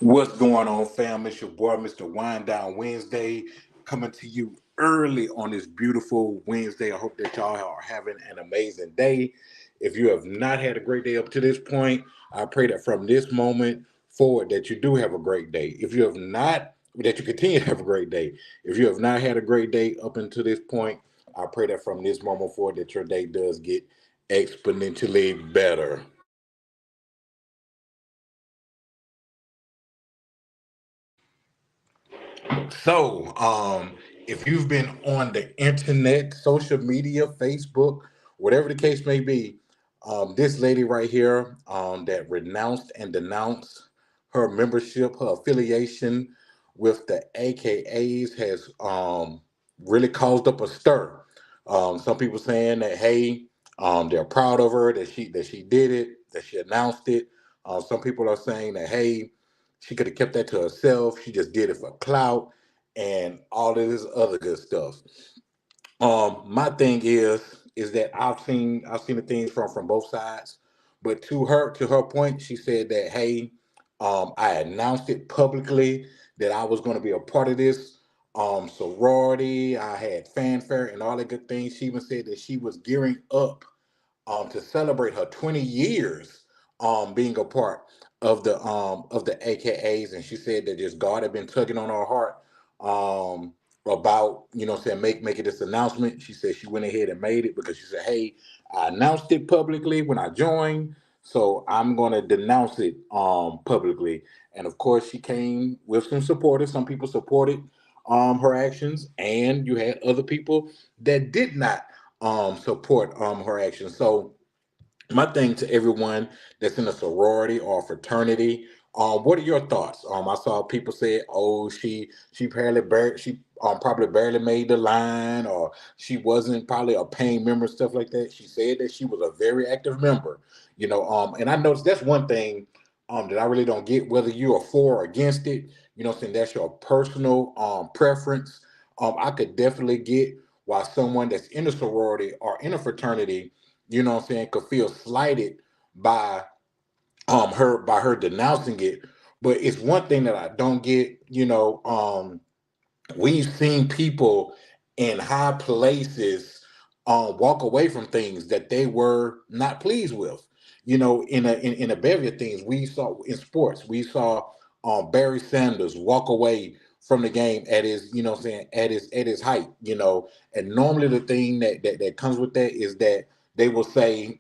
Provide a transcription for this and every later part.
What's going on, fam? It's your boy, Mr. Wind Down Wednesday, coming to you early on this beautiful Wednesday. I hope that y'all are having an amazing day. If you have not had a great day up to this point, I pray that from this moment forward that you do have a great day. If you have not, that you continue to have a great day. If you have not had a great day up until this point, I pray that from this moment forward that your day does get exponentially better. So, if you've been on the internet, social media, Facebook, whatever the case may be, this lady right here that renounced and denounced her membership, her affiliation with the AKAs has really caused up a stir. Some people saying that hey, they're proud of her that she did it, that she announced it. Some people are saying that hey, she could have kept that to herself. She just did it for clout and all of this other good stuff. My thing is that I've seen the things from both sides, but to her point, she said that hey, I announced it publicly that I was going to be a part of this sorority. I had fanfare and all the good things. She even said that she was gearing up to celebrate her 20 years being a part of the AKAs, and she said that just God had been tugging on her heart about saying making this announcement. She said she went ahead and made it because she said, "Hey, I announced it publicly when I joined, so I'm going to denounce it publicly." And of course, she came with some supporters. Some people supported her actions, and you had other people that did not support her actions. So my thing to everyone that's in a sorority or a fraternity, what are your thoughts? I saw people say, "Oh, she probably barely made the line, or she wasn't probably a paying member, stuff like that." She said that she was a very active member, and I noticed that's one thing that I really don't get, whether you are for or against it. Saying that's your personal preference. I could definitely get why someone that's in a sorority or in a fraternity could feel slighted by her denouncing it. But it's one thing that I don't get. We've seen people in high places walk away from things that they were not pleased with. In a bevy of things we saw in sports. We saw Barry Sanders walk away from the game at his, at his height. And normally the thing that comes with that is that they will say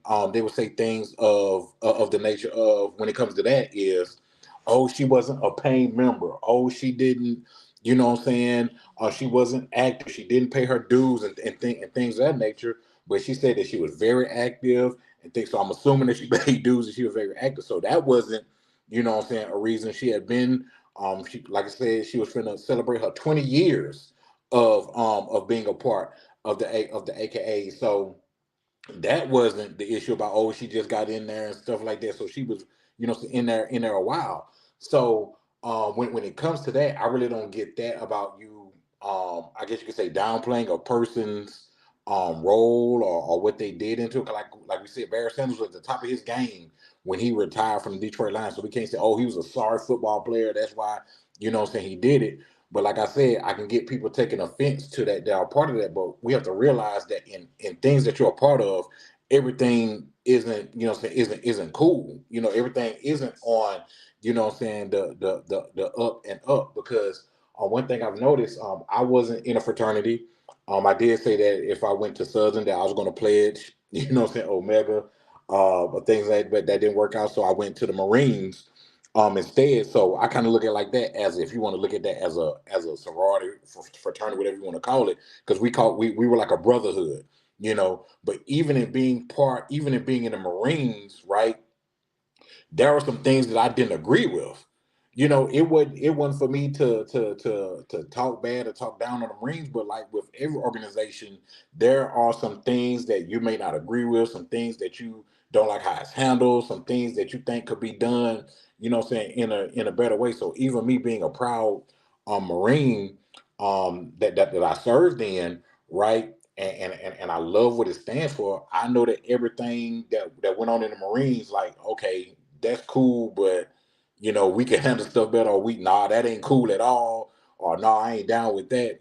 things of the nature of, when it comes to that, is, oh, she wasn't a paying member. Oh, she didn't, she wasn't active. She didn't pay her dues and things of that nature. But she said that she was very active and things. So I'm assuming that she paid dues and she was very active. So that wasn't, a reason. She had been, like I said, she was going to celebrate her 20 years of being a part of the AKA. So that wasn't the issue about, oh, she just got in there and stuff like that. So she was, in there a while. So when it comes to that, I really don't get that about you. I guess you could say downplaying a person's role or what they did into it. 'Cause like we said, Barry Sanders was at the top of his game when he retired from the Detroit Lions. So we can't say, oh, he was a sorry football player. That's why, he did it. But like I said, I can get people taking offense to that are part of that. But we have to realize that in things that you're a part of, everything isn't, isn't cool. Everything isn't on, the up and up. Because one thing I've noticed, I wasn't in a fraternity. I did say that if I went to Southern, that I was going to pledge, Omega, but things like, but that didn't work out. So I went to the Marines instead. So I kind of look at it like that, as if you want to look at that as a sorority, fraternity, whatever you want to call it, because we were like a brotherhood. But even in being in the Marines, right, there were some things that I didn't agree with. It wasn't for me to talk bad or talk down on the Marines, but like with every organization, there are some things that you may not agree with, some things that you don't like how it's handled, some things that you think could be done, in a better way. So even me being a proud Marine, that I served in, right? And I love what it stands for. I know that everything that went on in the Marines, like, okay, that's cool, but we can handle stuff better, or nah, that ain't cool at all, or nah, I ain't down with that,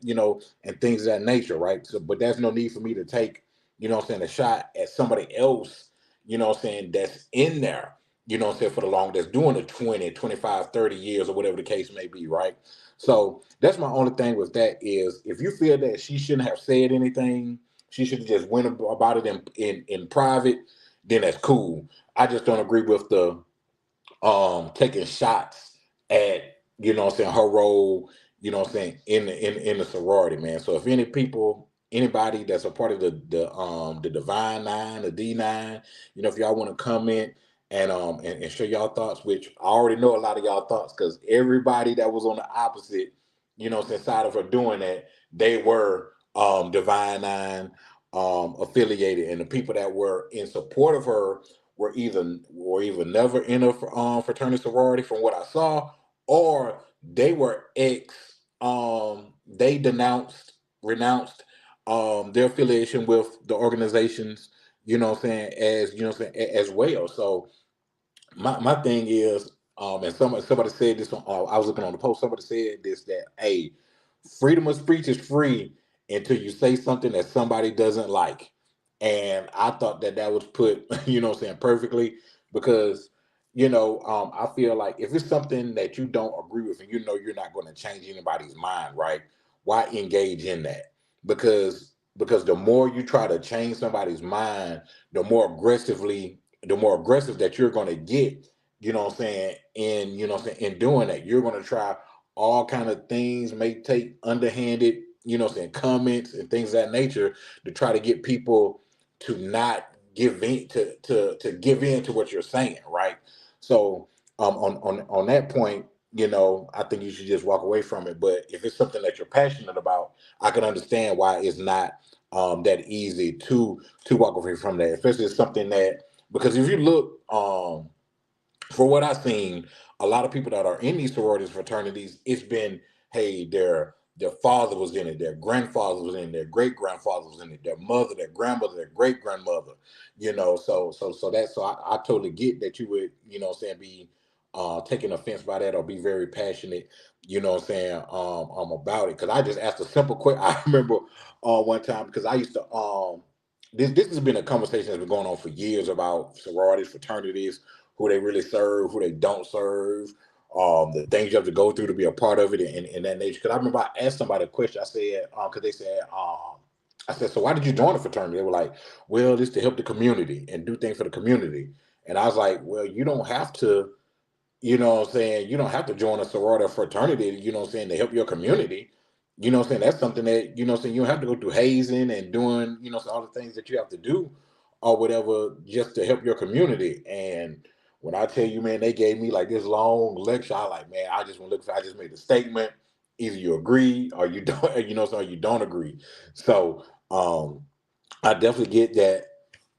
and things of that nature, right? So, but there's no need for me to take, a shot at somebody else, that's in there, for the long, that's doing the 20, 25, 30 years or whatever the case may be, right? So that's my only thing with that is if you feel that she shouldn't have said anything, she should have just went about it in private, then that's cool. I just don't agree with the taking shots at her role, in the sorority, man. So if anybody that's a part of the Divine Nine, the D9, if y'all want to comment and share y'all thoughts, which I already know a lot of y'all thoughts, because everybody that was on the opposite, side of her doing that, they were Divine 9 affiliated, and the people that were in support of her were either never in a fraternity sorority from what I saw, or they were they renounced their affiliation with the organizations, as well. So my thing is, and somebody said this on, I was looking on the post, somebody said this, that, hey, freedom of speech is free until you say something that somebody doesn't like. And I thought that was put, perfectly, because, I feel like if it's something that you don't agree with and you're not going to change anybody's mind, right? Why engage in that? Because the more you try to change somebody's mind, the more aggressive that you're going to get, in doing that. You're going to try all kind of things, may take underhanded, comments and things of that nature, to try to get people to not give in to give in to what you're saying, right? So on that point, I think you should just walk away from it. But if it's something that you're passionate about, I can understand why it's not that easy to walk away from that, especially if it's something that, because if you look, for what I've seen, a lot of people that are in these sororities, fraternities, it's been, hey, their father was in it, their grandfather was in it, their great grandfather was in it, their mother, their grandmother, their great grandmother, so I totally get that you would, be taking offense by that, or be very passionate, about it. Because I just asked a simple question. I remember one time, because I used to this has been a conversation that's been going on for years about sororities, fraternities, who they really serve, who they don't serve, the things you have to go through to be a part of it, and that nature. Because I remember I asked somebody a question. I said, because they said, I said, so why did you join a fraternity? They were like, well, it's to help the community and do things for the community. And I was like, well, you don't have to, you don't have to join a sorority or fraternity, to help your community. That's something that, you don't have to go through hazing and doing, all the things that you have to do or whatever, just to help your community. And when I tell you, man, they gave me like this long lecture, I like, man, I just made a statement. Either you agree or you don't, so you don't agree. So I definitely get that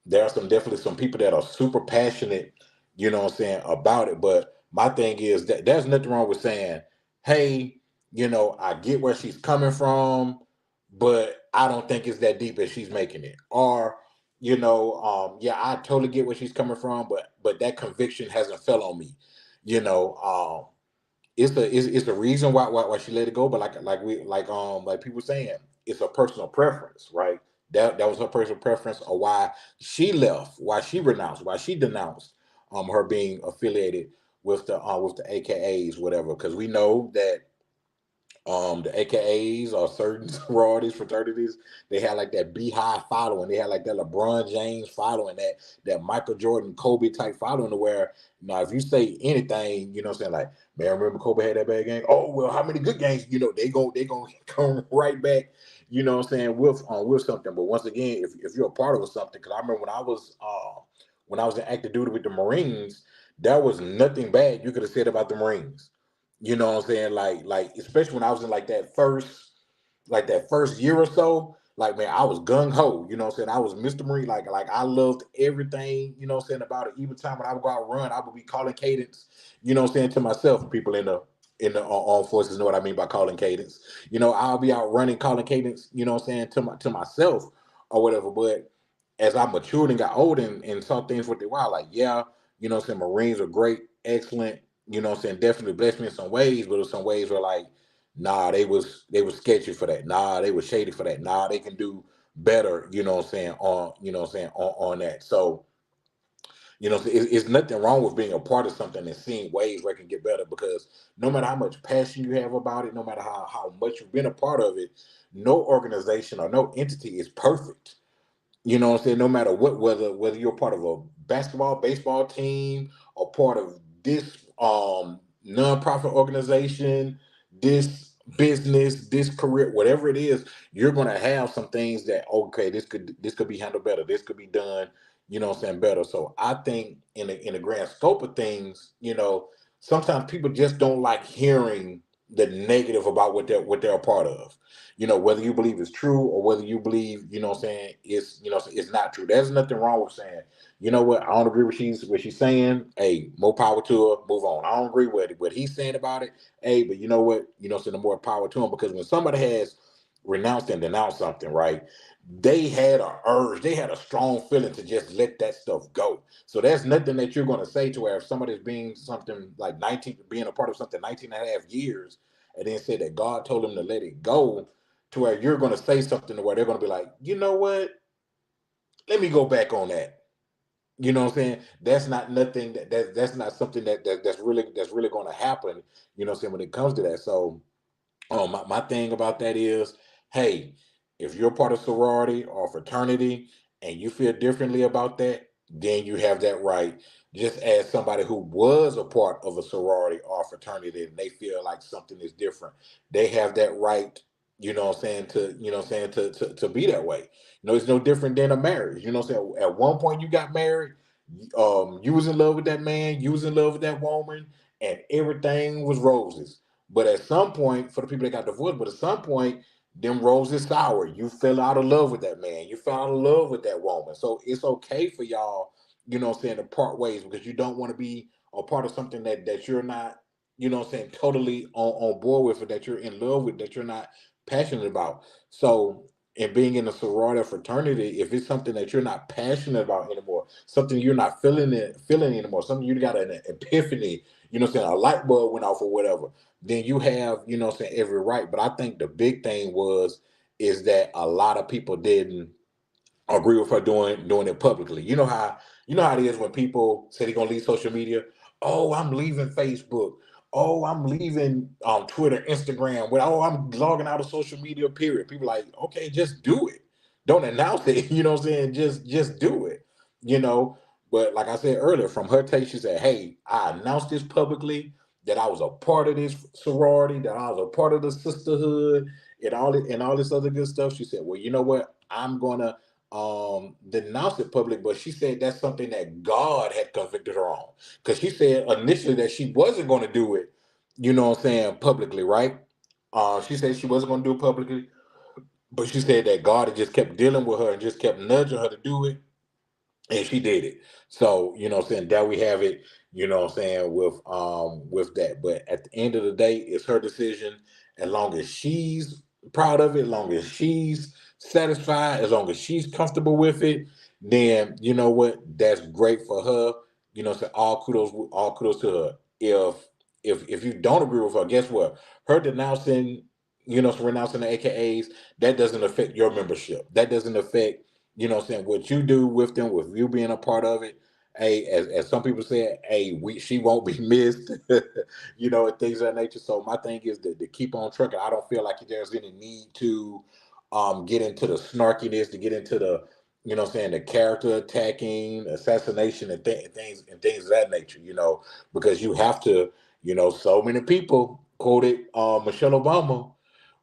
there are definitely some people that are super passionate, about it. But my thing is that there's nothing wrong with saying, hey, I get where she's coming from, but I don't think it's that deep as she's making it. Or, yeah, I totally get where she's coming from, but that conviction hasn't fell on me. You know, it's the reason why she let it go. But like people saying, it's a personal preference, right? That was her personal preference, or why she left, why she renounced, why she denounced her being affiliated with the AKAs, whatever. Because we know that the AKAs or certain sororities, fraternities, they had like that beehive following. They had like that LeBron James following, that Michael Jordan, Kobe type following, to where now if you say anything, saying like, man, remember Kobe had that bad game? Oh well, how many good games? They go come right back, with something. But once again, if you're a part of something, because I remember when I was in active duty with the Marines, there was nothing bad you could have said about the Marines. You know what I'm saying? Like especially when I was in like that first year or so, like man, I was gung ho. You know what I'm saying? I was Mr. Marine. Like I loved everything, about it. Even time when I would go out run, I would be calling cadence, to myself. People in the armed forces know what I mean by calling cadence. I'll be out running, calling cadence, to myself or whatever. But as I matured and got older and saw things what they were, like, yeah, Marines are great, excellent, you know what I'm saying, definitely blessed me in some ways, but in some ways were like, nah, they was sketchy for that. Nah, they were shady for that. Nah, they can do better, you know what I'm saying, on you know what I'm saying, on that. So, you know, it's nothing wrong with being a part of something and seeing ways where it can get better, because no matter how much passion you have about it, no matter how much you've been a part of it, no organization or no entity is perfect. You know what I'm saying? No matter what, whether you're part of a basketball, baseball team, or part of this nonprofit organization, this business, this career, whatever it is, you're gonna have some things that, okay, this could be handled better. This could be done, you know what I'm saying, better. So I think in the grand scope of things, you know, sometimes people just don't like hearing the negative about what they're a part of, you know, whether you believe it's true or whether you believe, you know what I'm saying, it's, you know, it's not true. There's nothing wrong with saying, you know what, I don't agree with what she's saying. Hey, more power to her, move on. I don't agree with what he's saying about it. Hey, but you know what, you know, so the more power to him, because when somebody has renounced and denounced something, right, they had a urge, they had a strong feeling to just let that stuff go. So there's nothing that you're going to say to where if somebody's being something like 19, being a part of something 19 and a half years, and then said that God told them to let it go, to where you're going to say something to where they're going to be like, you know what, let me go back on that. You know what I'm saying? That's not nothing that's not something that's really going to happen, you know what I'm saying, when it comes to that. So my thing about that is, hey, if you're part of sorority or fraternity and you feel differently about that, then you have that right. Just as somebody who was a part of a sorority or fraternity and they feel like something is different, they have that right, you know what I'm saying, to, you know what I'm saying, to be that way. You know, it's no different than a marriage. You know what I'm saying? At one point you got married, you was in love with that man, you was in love with that woman, and everything was roses. But at some point, for the people that got divorced, but at some point, them roses sour. You fell out of love with that man. You fell out of love with that woman. So it's okay for y'all, you know what I'm saying, to part ways, because you don't want to be a part of something that you're not, you know what I'm saying, totally on board with, or that you're in love with, that you're not passionate about. So, and being in a sorority or fraternity, if it's something that you're not passionate about anymore, something you're not feeling anymore, something you got an epiphany, you know what I'm saying, a light bulb went off or whatever, then you have, you know what I'm saying, every right. But I think the big thing is that a lot of people didn't agree with her doing it publicly. You know how it is when people say they're gonna leave social media. Oh, I'm leaving Facebook. Oh, I'm leaving Twitter, Instagram. Well, oh, I'm logging out of social media. Period. People like, okay, just do it. Don't announce it. You know what I'm saying? Just do it. You know. But like I said earlier, from her take, she said, "Hey, I announced this publicly, that I was a part of this sorority, that I was a part of the sisterhood, and all this other good stuff." She said, "Well, you know what? I'm gonna denounce it public," but she said that's something that God had convicted her on, because she said initially that she wasn't going to do it, you know what I'm saying, publicly, right? She said she wasn't going to do it publicly, but she said that God had just kept dealing with her and just kept nudging her to do it, and she did it. So, you know what I'm saying, that we have it, you know what I'm saying, with that. But at the end of the day, it's her decision. As long as she's proud of it, as long as she's satisfied, as long as she's comfortable with it, then you know what, that's great for her. You know, so all kudos to her. If you don't agree with her, guess what, her denouncing, you know, so renouncing the AKAs, that doesn't affect your membership. That doesn't affect, you know what I'm saying, what you do with them, with you being a part of it. Hey, as some people say, hey, she won't be missed, you know, and things of that nature. So my thing is to keep on trucking. I don't feel like there's any need to get into the snarkiness, to get into the, you know what I'm saying, the character attacking, assassination, and things of that nature, you know, because you have to, you know, so many people quoted Michelle Obama,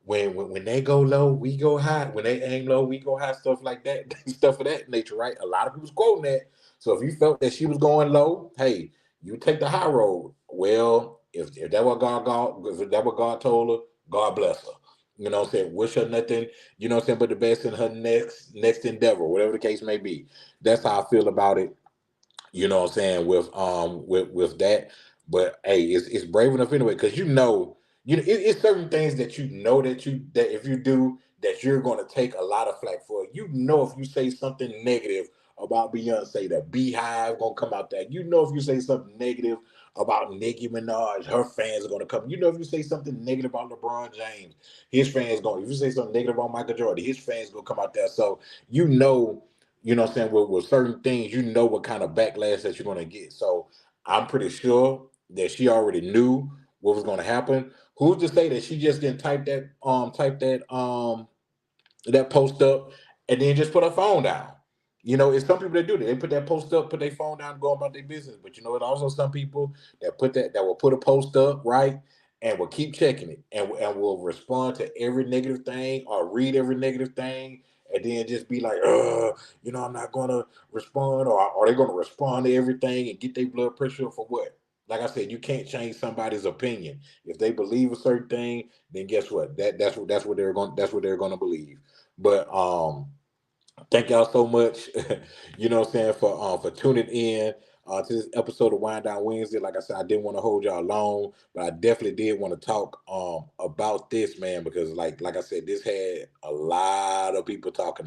when they go low, we go high. When they aim low, we go high. Stuff like that, stuff of that nature, right? A lot of people's quoting that. So if you felt that she was going low, hey, you take the high road. Well, if that if that what God told her, God bless her. You know what I'm saying? Wish her nothing, you know what I'm saying, but the best in her next endeavor, whatever the case may be. That's how I feel about it, you know what I'm saying, with that. But hey, it's brave enough anyway, because it's certain things that you know that if you do, that you're going to take a lot of flack for. You know, if you say something negative about Beyonce, the Beehive gonna come out there. You know, if you say something negative about Nicki Minaj, her fans are gonna come. You know, if you say something negative about LeBron James, his fans going. If you say something negative about Michael Jordan, his fans gonna come out there. So you know what I'm saying, with certain things, you know what kind of backlash that you're gonna get. So I'm pretty sure that she already knew what was gonna happen. Who's to say that she just didn't type that post up and then just put her phone down? You know, it's some people that do that. They put that post up, put their phone down, and go about their business. But you know, it also some people that will put a post up, right, and will keep checking it and will respond to every negative thing or read every negative thing, and then just be like, I'm not gonna respond, or are they gonna respond to everything and get their blood pressure up for what? Like I said, you can't change somebody's opinion. If they believe a certain thing, then guess what? That's what they're gonna believe. But thank y'all so much, you know what I'm saying, for tuning in to this episode of Wind Down Wednesday. Like I said, I didn't want to hold y'all long, but I definitely did want to talk about this, man, because like I said, this had a lot of people talking,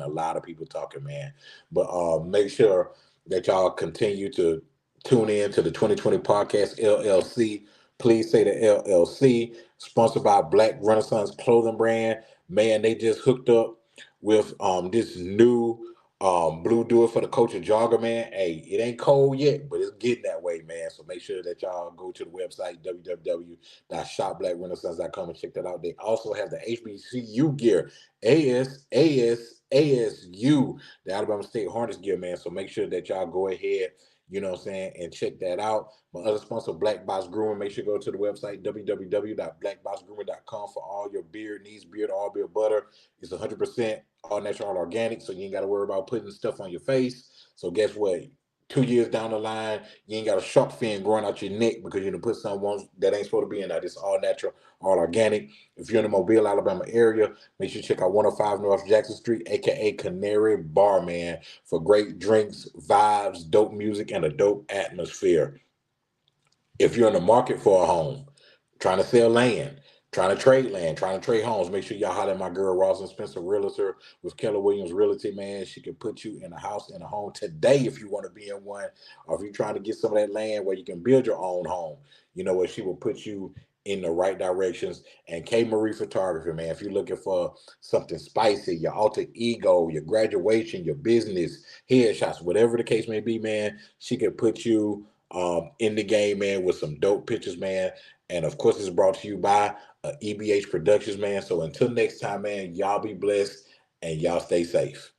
man. But make sure that y'all continue to tune in to the 2020 podcast LLC. Please say the LLC, sponsored by Black Renaissance Clothing Brand. Man, they just hooked up with this new blue do it for the culture jogger, man. Hey, it ain't cold yet, but it's getting that way, man. So make sure that y'all go to the website www.shopblackrenaissance.com and check that out. They also have the HBCU gear, ASU, the Alabama State Hornets gear, man. So make sure that y'all go ahead, you know what I'm saying, and check that out. My other sponsor, Black Box Grooming. Make sure you go to the website www.blackboxgrooming.com for all your beard needs, beard oil, beard butter. It's 100% all natural, all organic, so you ain't got to worry about putting stuff on your face. So guess what? 2 years down the line, you ain't got a shark fin growing out your neck because you done put someone that ain't supposed to be in there. It's all natural, all organic. If you're in the Mobile, Alabama area, make sure you check out 105 North Jackson Street, aka Canary Bar, man, for great drinks, vibes, dope music, and a dope atmosphere. If you're in the market for a home, trying to sell land, trying to trade homes, make sure y'all holler at my girl Roslyn Spencer, realtor with Keller Williams Realty, man. She can put you in a house and a home today if you want to be in one, or if you're trying to get some of that land where you can build your own home. You know what? She will put you in the right directions. And K Marie Photography, man. If you're looking for something spicy, your alter ego, your graduation, your business, headshots, whatever the case may be, man, she can put you in the game, man, with some dope pictures, man. And of course, it's brought to you by EBH Productions, man. So until next time, man, y'all be blessed and y'all stay safe.